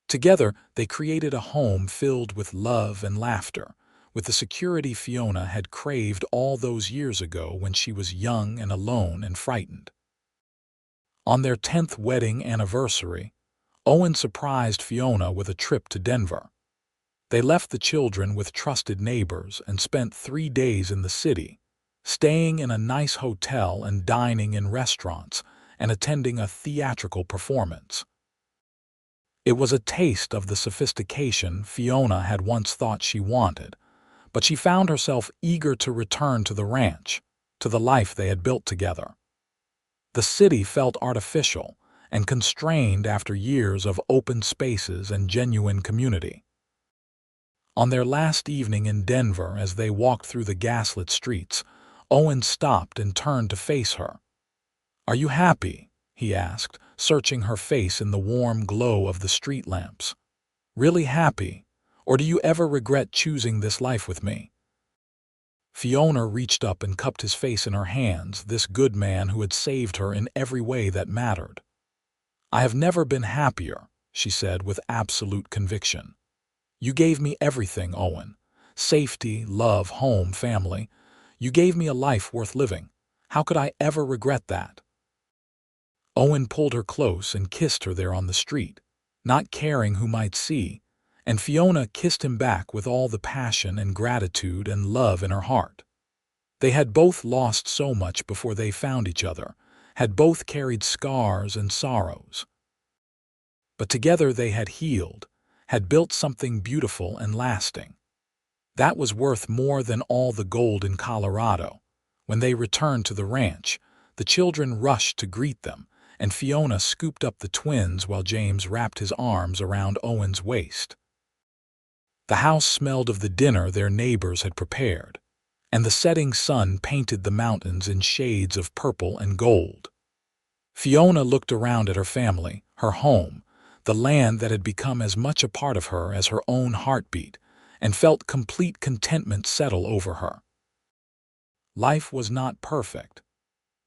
Together, they created a home filled with love and laughter, with the security Fiona had craved all those years ago when she was young and alone and frightened. On their 10th wedding anniversary, Owen surprised Fiona with a trip to Denver. They left the children with trusted neighbors and spent 3 days in the city, staying in a nice hotel and dining in restaurants and attending a theatrical performance. It was a taste of the sophistication Fiona had once thought she wanted, but she found herself eager to return to the ranch, to the life they had built together. The city felt artificial and constrained after years of open spaces and genuine community. On their last evening in Denver, as they walked through the gaslit streets, Owen stopped and turned to face her. "Are you happy?" he asked, searching her face in the warm glow of the street lamps. "Really happy? Or do you ever regret choosing this life with me?" Fiona reached up and cupped his face in her hands, this good man who had saved her in every way that mattered. "I have never been happier," she said with absolute conviction. "You gave me everything, Owen. Safety, love, home, family. You gave me a life worth living. How could I ever regret that?" Owen pulled her close and kissed her there on the street, not caring who might see, and Fiona kissed him back with all the passion and gratitude and love in her heart. They had both lost so much before they found each other, had both carried scars and sorrows. But together they had healed, had built something beautiful and lasting. That was worth more than all the gold in Colorado. When they returned to the ranch, the children rushed to greet them, and Fiona scooped up the twins while James wrapped his arms around Owen's waist. The house smelled of the dinner their neighbors had prepared, and the setting sun painted the mountains in shades of purple and gold. Fiona looked around at her family, her home, the land that had become as much a part of her as her own heartbeat, and felt complete contentment settle over her. Life was not perfect.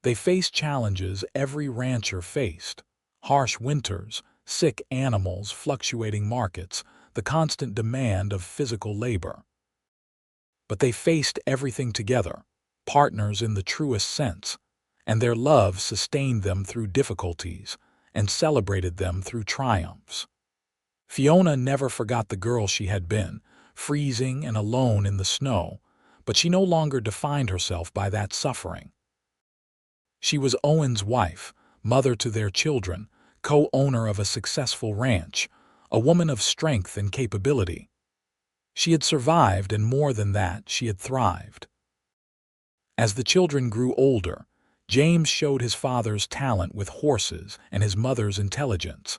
They faced challenges every rancher faced: harsh winters, sick animals, fluctuating markets, the constant demand of physical labor. But they faced everything together, partners in the truest sense, and their love sustained them through difficulties and celebrated them through triumphs. Fiona never forgot the girl she had been, freezing and alone in the snow, but she no longer defined herself by that suffering. She was Owen's wife, mother to their children, co-owner of a successful ranch, a woman of strength and capability. She had survived, and more than that, she had thrived. As the children grew older, James showed his father's talent with horses and his mother's intelligence,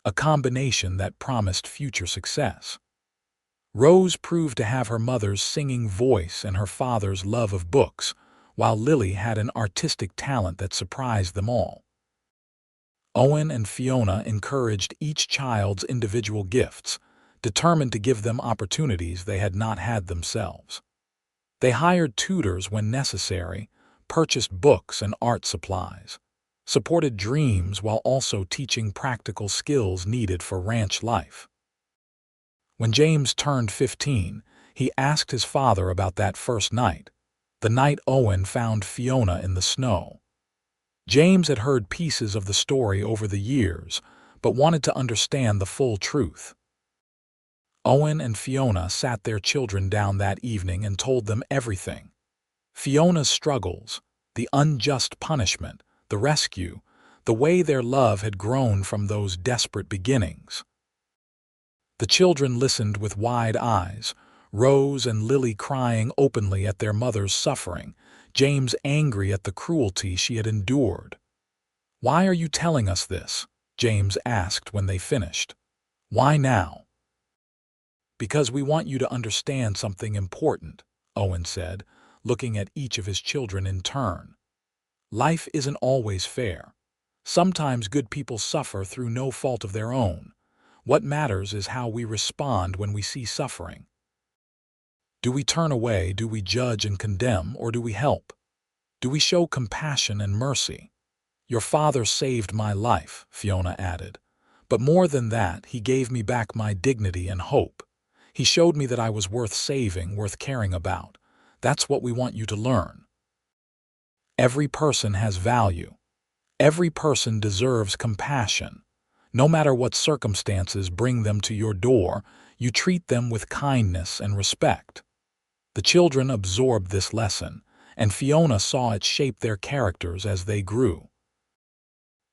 a combination that promised future success. Rose proved to have her mother's singing voice and her father's love of books, while Lily had an artistic talent that surprised them all. Owen and Fiona encouraged each child's individual gifts, determined to give them opportunities they had not had themselves. They hired tutors when necessary, purchased books and art supplies, supported dreams while also teaching practical skills needed for ranch life. When James turned 15, he asked his father about that first night, the night Owen found Fiona in the snow. James had heard pieces of the story over the years, but wanted to understand the full truth. Owen and Fiona sat their children down that evening and told them everything: Fiona's struggles, the unjust punishment, the rescue, the way their love had grown from those desperate beginnings. The children listened with wide eyes, Rose and Lily crying openly at their mother's suffering, James angry at the cruelty she had endured. "Why are you telling us this?" James asked when they finished. "Why now?" "Because we want you to understand something important," Owen said, looking at each of his children in turn. "Life isn't always fair. Sometimes good people suffer through no fault of their own. What matters is how we respond when we see suffering. Do we turn away, do we judge and condemn, or do we help? Do we show compassion and mercy? Your father saved my life," Fiona added. "But more than that, he gave me back my dignity and hope. He showed me that I was worth saving, worth caring about. That's what we want you to learn. Every person has value. Every person deserves compassion. No matter what circumstances bring them to your door, you treat them with kindness and respect." The children absorbed this lesson, and Fiona saw it shape their characters as they grew.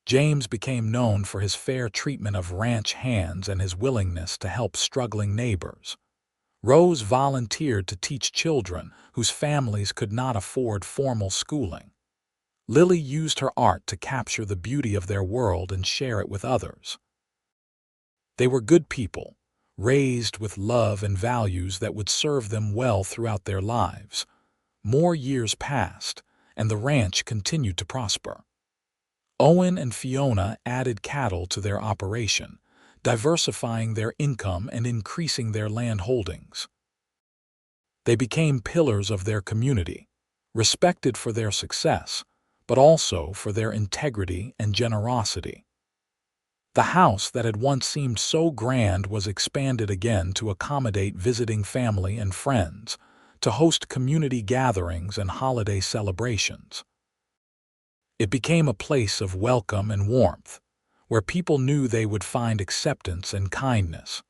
James became known for his fair treatment of ranch hands and his willingness to help struggling neighbors. Rose volunteered to teach children whose families could not afford formal schooling. Lily used her art to capture the beauty of their world and share it with others. They were good people, raised with love and values that would serve them well throughout their lives. More years passed, and the ranch continued to prosper. Owen and Fiona added cattle to their operation, diversifying their income and increasing their land holdings. They became pillars of their community, respected for their success, but also for their integrity and generosity. The house that had once seemed so grand was expanded again to accommodate visiting family and friends, to host community gatherings and holiday celebrations. It became a place of welcome and warmth, where people knew they would find acceptance and kindness.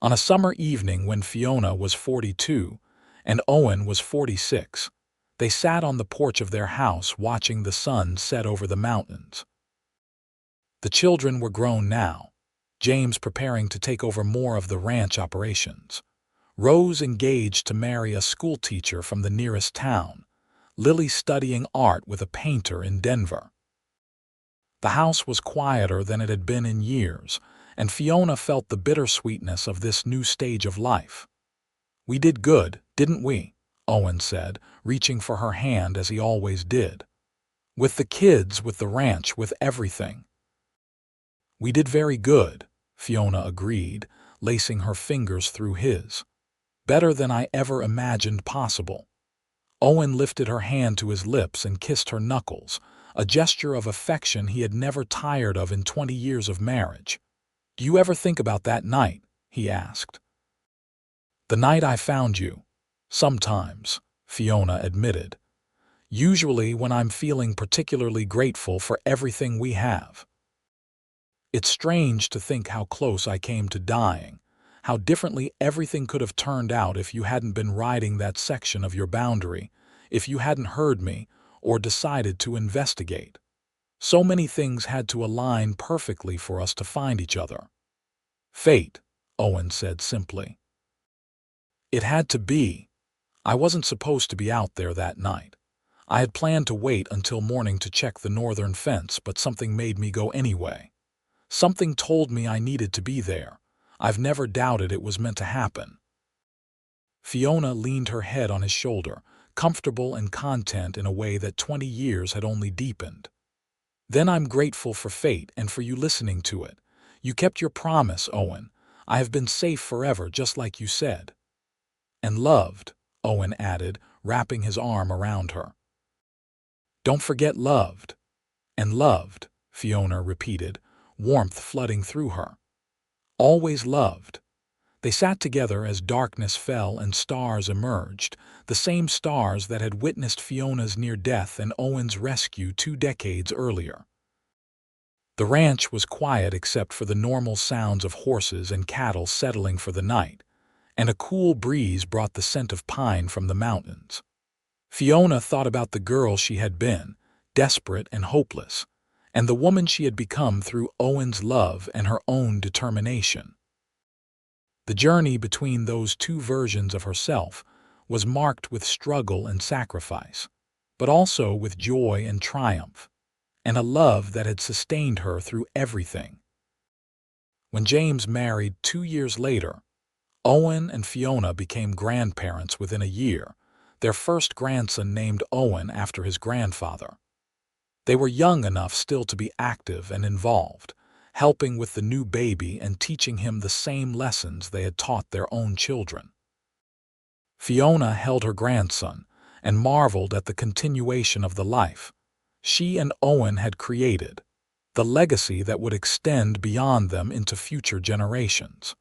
On a summer evening when Fiona was 42 and Owen was 46, they sat on the porch of their house watching the sun set over the mountains. The children were grown now, James preparing to take over more of the ranch operations, Rose engaged to marry a schoolteacher from the nearest town, Lily studying art with a painter in Denver. The house was quieter than it had been in years, and Fiona felt the bittersweetness of this new stage of life. "We did good, didn't we?" Owen said, reaching for her hand as he always did. "With the kids, with the ranch, with everything." "We did very good," Fiona agreed, lacing her fingers through his. "Better than I ever imagined possible." Owen lifted her hand to his lips and kissed her knuckles, a gesture of affection he had never tired of in 20 years of marriage. "Do you ever think about that night?" he asked. "The night I found you? Sometimes," Fiona admitted. "Usually when I'm feeling particularly grateful for everything we have. It's strange to think how close I came to dying, how differently everything could have turned out if you hadn't been riding that section of your boundary, if you hadn't heard me or decided to investigate. So many things had to align perfectly for us to find each other." "Fate," Owen said simply. "It had to be. I wasn't supposed to be out there that night. I had planned to wait until morning to check the northern fence, but something made me go anyway. Something told me I needed to be there. I've never doubted it was meant to happen." Fiona leaned her head on his shoulder, comfortable and content in a way that 20 years had only deepened. "Then I'm grateful for fate and for you listening to it. You kept your promise, Owen. I have been safe forever, just like you said." "And loved," Owen added, wrapping his arm around her. "Don't forget loved." "And loved," Fiona repeated, warmth flooding through her. "Always loved." They sat together as darkness fell and stars emerged, the same stars that had witnessed Fiona's near death and Owen's rescue 2 decades earlier. The ranch was quiet except for the normal sounds of horses and cattle settling for the night, and a cool breeze brought the scent of pine from the mountains. Fiona thought about the girl she had been, desperate and hopeless, and the woman she had become through Owen's love and her own determination. The journey between those two versions of herself was marked with struggle and sacrifice, but also with joy and triumph, and a love that had sustained her through everything. When James married 2 years later, Owen and Fiona became grandparents within a year, their first grandson named Owen after his grandfather. They were young enough still to be active and involved, helping with the new baby and teaching him the same lessons they had taught their own children. Fiona held her grandson and marveled at the continuation of the life she and Owen had created, the legacy that would extend beyond them into future generations.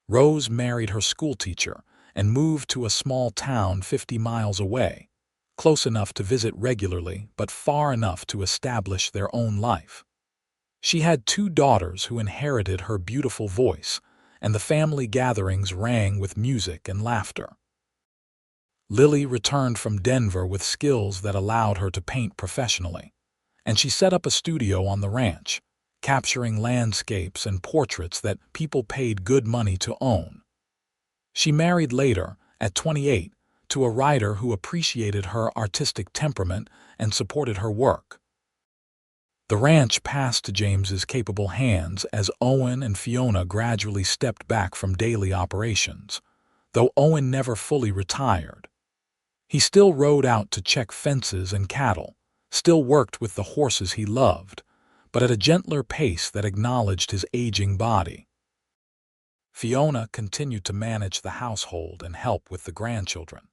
Rose married her schoolteacher and moved to a small town 50 miles away, close enough to visit regularly but far enough to establish their own life. She had 2 daughters who inherited her beautiful voice, and the family gatherings rang with music and laughter. Lily returned from Denver with skills that allowed her to paint professionally, and she set up a studio on the ranch, capturing landscapes and portraits that people paid good money to own. She married later, at 28, to a writer who appreciated her artistic temperament and supported her work. The ranch passed to James's capable hands as Owen and Fiona gradually stepped back from daily operations, though Owen never fully retired. He still rode out to check fences and cattle, still worked with the horses he loved, but at a gentler pace that acknowledged his aging body. Fiona continued to manage the household and help with the grandchildren,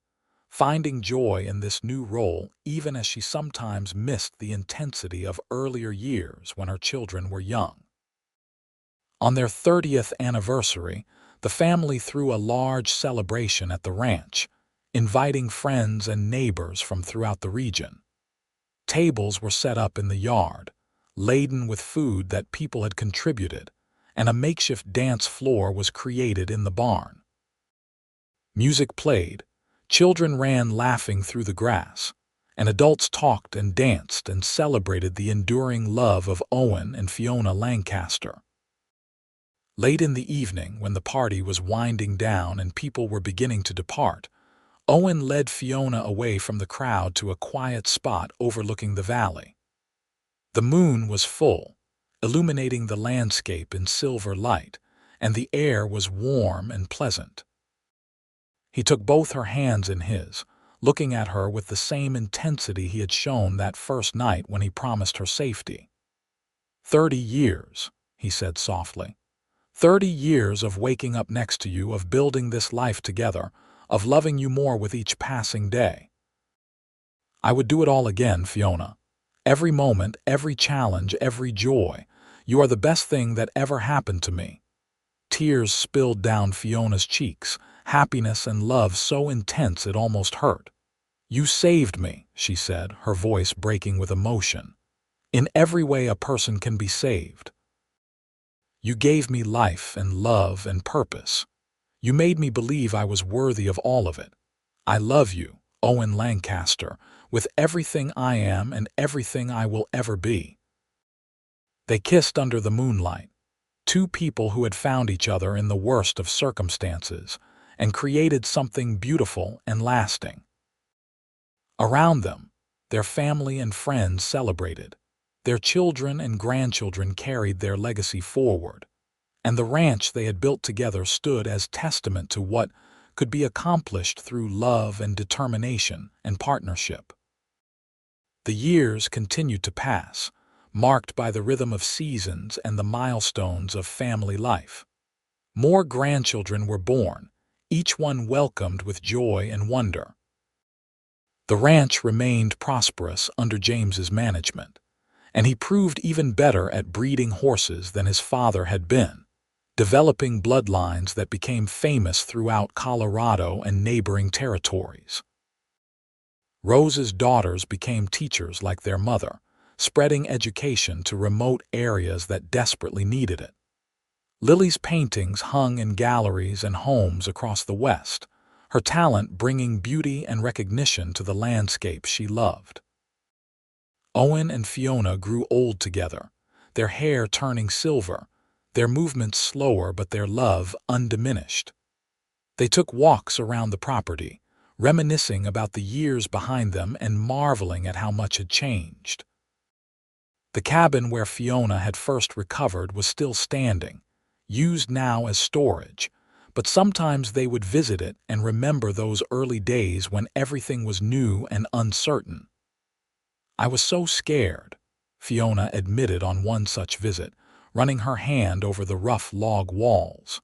finding joy in this new role even as she sometimes missed the intensity of earlier years when her children were young. On their 30th anniversary, the family threw a large celebration at the ranch, inviting friends and neighbors from throughout the region. Tables were set up in the yard, laden with food that people had contributed, and a makeshift dance floor was created in the barn. Music played, children ran laughing through the grass, and adults talked and danced and celebrated the enduring love of Owen and Fiona Lancaster. Late in the evening, when the party was winding down and people were beginning to depart, Owen led Fiona away from the crowd to a quiet spot overlooking the valley. The moon was full, illuminating the landscape in silver light, and the air was warm and pleasant. He took both her hands in his, looking at her with the same intensity he had shown that first night when he promised her safety. 30 years, he said softly. 30 years of waking up next to you, of building this life together, of loving you more with each passing day. I would do it all again, Fiona. Every moment, every challenge, every joy. You are the best thing that ever happened to me. Tears spilled down Fiona's cheeks, happiness and love so intense it almost hurt. You saved me, she said, her voice breaking with emotion. In every way a person can be saved. You gave me life and love and purpose. You made me believe I was worthy of all of it. I love you, Owen Lancaster, with everything I am and everything I will ever be. They kissed under the moonlight, two people who had found each other in the worst of circumstances and created something beautiful and lasting. Around them, their family and friends celebrated. Their children and grandchildren carried their legacy forward, and the ranch they had built together stood as testament to what could be accomplished through love and determination and partnership. The years continued to pass, marked by the rhythm of seasons and the milestones of family life. More grandchildren were born, each one welcomed with joy and wonder. The ranch remained prosperous under James's management, and he proved even better at breeding horses than his father had been, developing bloodlines that became famous throughout Colorado and neighboring territories. Rose's daughters became teachers like their mother, spreading education to remote areas that desperately needed it. Lily's paintings hung in galleries and homes across the West, her talent bringing beauty and recognition to the landscape she loved. Owen and Fiona grew old together, their hair turning silver, their movements slower but their love undiminished. They took walks around the property, reminiscing about the years behind them and marveling at how much had changed. The cabin where Fiona had first recovered was still standing, used now as storage, but sometimes they would visit it and remember those early days when everything was new and uncertain. I was so scared, Fiona admitted on one such visit, running her hand over the rough log walls.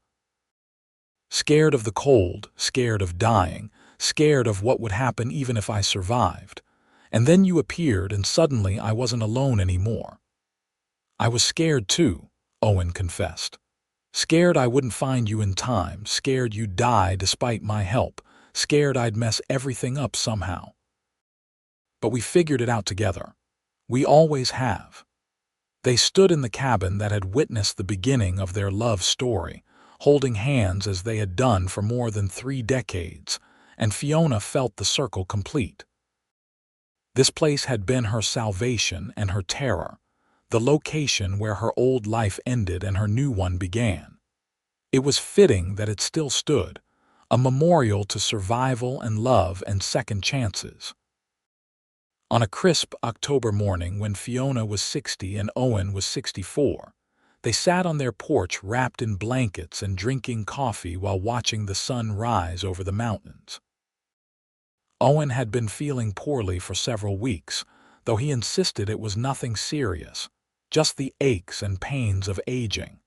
Scared of the cold, scared of dying, scared of what would happen even if I survived. And then you appeared and suddenly I wasn't alone anymore. I was scared too, Owen confessed. Scared I wouldn't find you in time, scared you'd die despite my help, scared I'd mess everything up somehow. But we figured it out together. We always have. They stood in the cabin that had witnessed the beginning of their love story, holding hands as they had done for more than 3 decades, and Fiona felt the circle complete. This place had been her salvation and her terror, the location where her old life ended and her new one began. It was fitting that it still stood, a memorial to survival and love and second chances. On a crisp October morning when Fiona was 60 and Owen was 64, they sat on their porch wrapped in blankets and drinking coffee while watching the sun rise over the mountains. Owen had been feeling poorly for several weeks, though he insisted it was nothing serious, just the aches and pains of aging.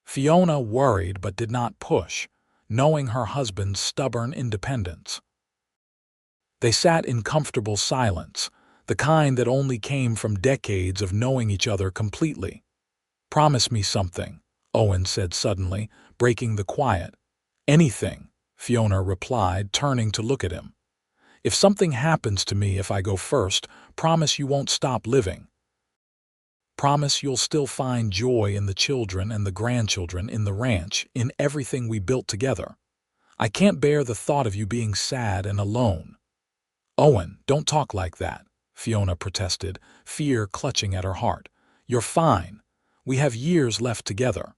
Fiona worried but did not push, knowing her husband's stubborn independence. They sat in comfortable silence, the kind that only came from decades of knowing each other completely. "Promise me something," Owen said suddenly, breaking the quiet. "Anything," Fiona replied, turning to look at him. "If something happens to me if I go first, promise you won't stop living." Promise you'll still find joy in the children and the grandchildren, in the ranch, in everything we built together. I can't bear the thought of you being sad and alone." "Owen, don't talk like that," Fiona protested, fear clutching at her heart. "You're fine. We have years left together."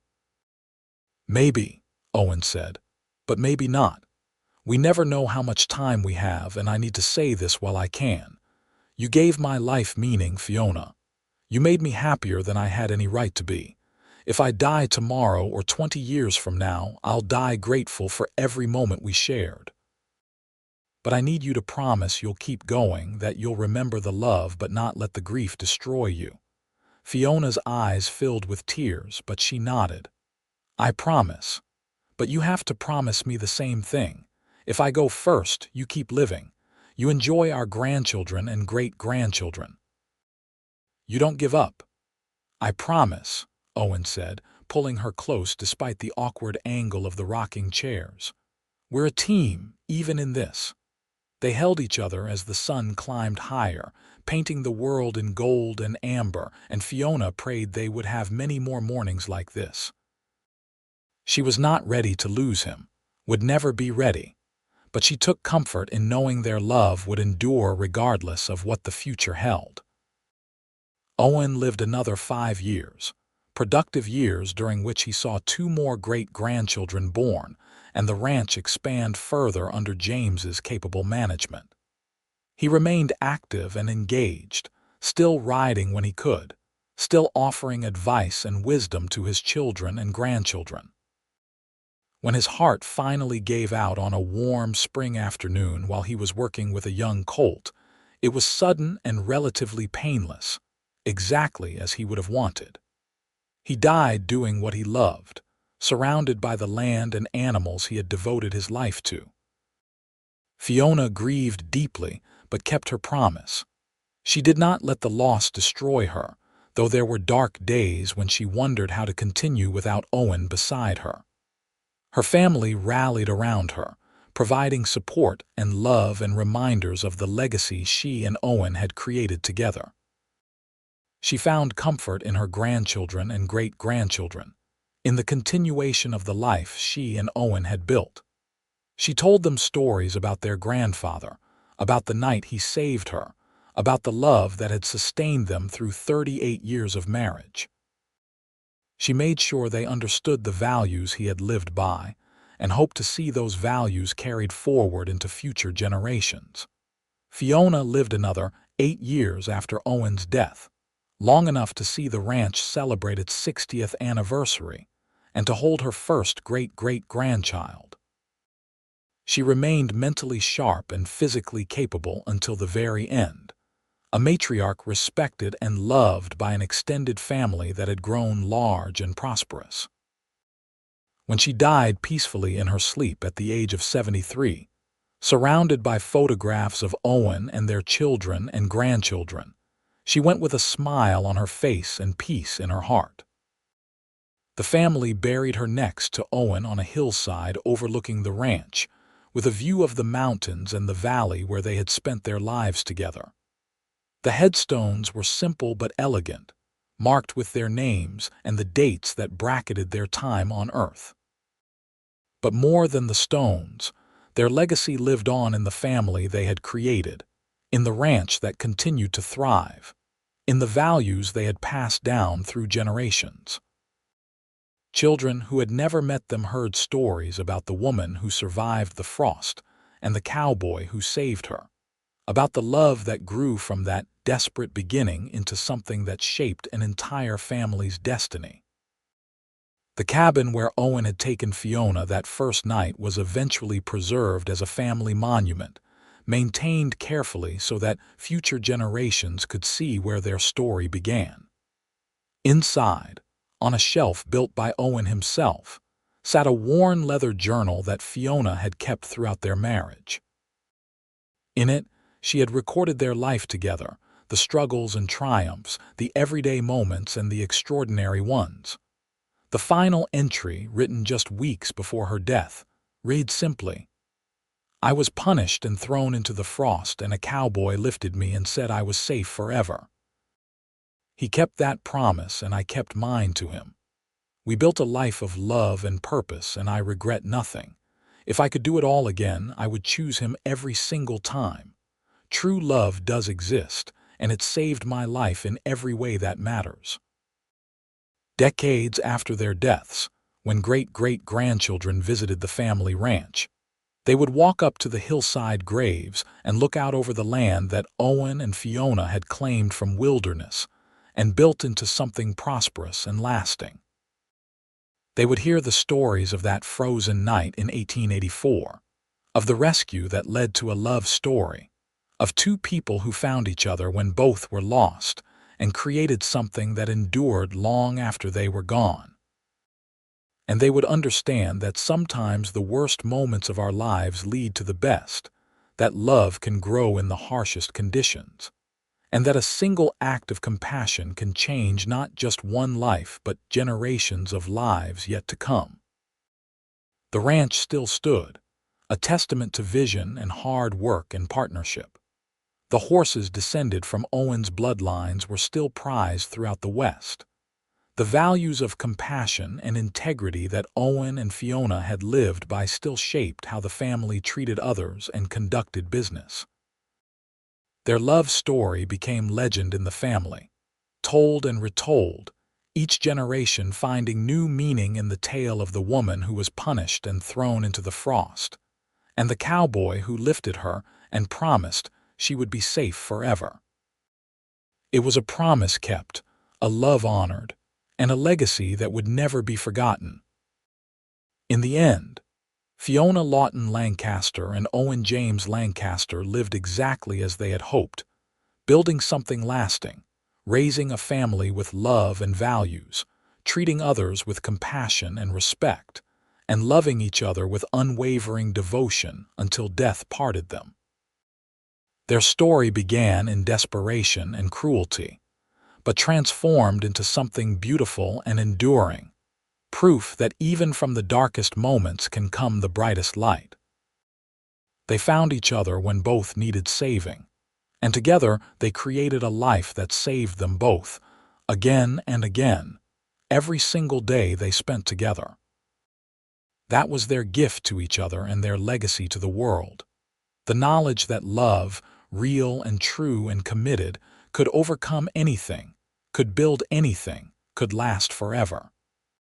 "Maybe," Owen said, "but maybe not. We never know how much time we have, and I need to say this while I can. You gave my life meaning, Fiona. You made me happier than I had any right to be. If I die tomorrow or 20 years from now, I'll die grateful for every moment we shared. But I need you to promise you'll keep going, that you'll remember the love but not let the grief destroy you." Fiona's eyes filled with tears, but she nodded. "I promise. But you have to promise me the same thing. If I go first, you keep living. You enjoy our grandchildren and great-grandchildren. You don't give up." "I promise," Owen said, pulling her close despite the awkward angle of the rocking chairs. "We're a team, even in this." They held each other as the sun climbed higher, painting the world in gold and amber, and Fiona prayed they would have many more mornings like this. She was not ready to lose him, would never be ready, but she took comfort in knowing their love would endure regardless of what the future held. Owen lived another 5 years, productive years during which he saw 2 more great-grandchildren born, and the ranch expand further under James's capable management. He remained active and engaged, still riding when he could, still offering advice and wisdom to his children and grandchildren. When his heart finally gave out on a warm spring afternoon while he was working with a young colt, it was sudden and relatively painless, exactly as he would have wanted. He died doing what he loved, surrounded by the land and animals he had devoted his life to. Fiona grieved deeply, but kept her promise. She did not let the loss destroy her, though there were dark days when she wondered how to continue without Owen beside her. Her family rallied around her, providing support and love and reminders of the legacy she and Owen had created together. She found comfort in her grandchildren and great-grandchildren, in the continuation of the life she and Owen had built. She told them stories about their grandfather, about the night he saved her, about the love that had sustained them through 38 years of marriage. She made sure they understood the values he had lived by, and hoped to see those values carried forward into future generations. Fiona lived another 8 years after Owen's death, long enough to see the ranch celebrate its 60th anniversary and to hold her first great-great-grandchild. She remained mentally sharp and physically capable until the very end, a matriarch respected and loved by an extended family that had grown large and prosperous. When she died peacefully in her sleep at the age of 73, surrounded by photographs of Owen and their children and grandchildren, she went with a smile on her face and peace in her heart. The family buried her next to Owen on a hillside overlooking the ranch, with a view of the mountains and the valley where they had spent their lives together. The headstones were simple but elegant, marked with their names and the dates that bracketed their time on Earth. But more than the stones, their legacy lived on in the family they had created, in the ranch that continued to thrive, in the values they had passed down through generations. Children who had never met them heard stories about the woman who survived the frost and the cowboy who saved her, about the love that grew from that desperate beginning into something that shaped an entire family's destiny. The cabin where Owen had taken Fiona that first night was eventually preserved as a family monument, maintained carefully so that future generations could see where their story began. Inside, on a shelf built by Owen himself, sat a worn leather journal that Fiona had kept throughout their marriage. In it, she had recorded their life together, the struggles and triumphs, the everyday moments and the extraordinary ones. The final entry, written just weeks before her death, read simply, "I was punished and thrown into the frost, and a cowboy lifted me and said I was safe forever." He kept that promise, and I kept mine to him. We built a life of love and purpose, and I regret nothing. If I could do it all again, I would choose him every single time. True love does exist, and it saved my life in every way that matters. Decades after their deaths, when great-great-grandchildren visited the family ranch, they would walk up to the hillside graves and look out over the land that Owen and Fiona had claimed from wilderness and built into something prosperous and lasting. They would hear the stories of that frozen night in 1884, of the rescue that led to a love story, of two people who found each other when both were lost and created something that endured long after they were gone. And they would understand that sometimes the worst moments of our lives lead to the best, that love can grow in the harshest conditions, and that a single act of compassion can change not just one life but generations of lives yet to come. The ranch still stood, a testament to vision and hard work and partnership. The horses descended from Owen's bloodlines were still prized throughout the West. The values of compassion and integrity that Owen and Fiona had lived by still shaped how the family treated others and conducted business. Their love story became legend in the family, told and retold, each generation finding new meaning in the tale of the woman who was punished and thrown into the frost, and the cowboy who lifted her and promised she would be safe forever. It was a promise kept, a love honored, and a legacy that would never be forgotten. In the end, Fiona Lawton Lancaster and Owen James Lancaster lived exactly as they had hoped, building something lasting, raising a family with love and values, treating others with compassion and respect, and loving each other with unwavering devotion until death parted them. Their story began in desperation and cruelty, but transformed into something beautiful and enduring, proof that even from the darkest moments can come the brightest light. They found each other when both needed saving, and together they created a life that saved them both, again and again, every single day they spent together. That was their gift to each other and their legacy to the world. The knowledge that love, real and true and committed, could overcome anything, could build anything, could last forever.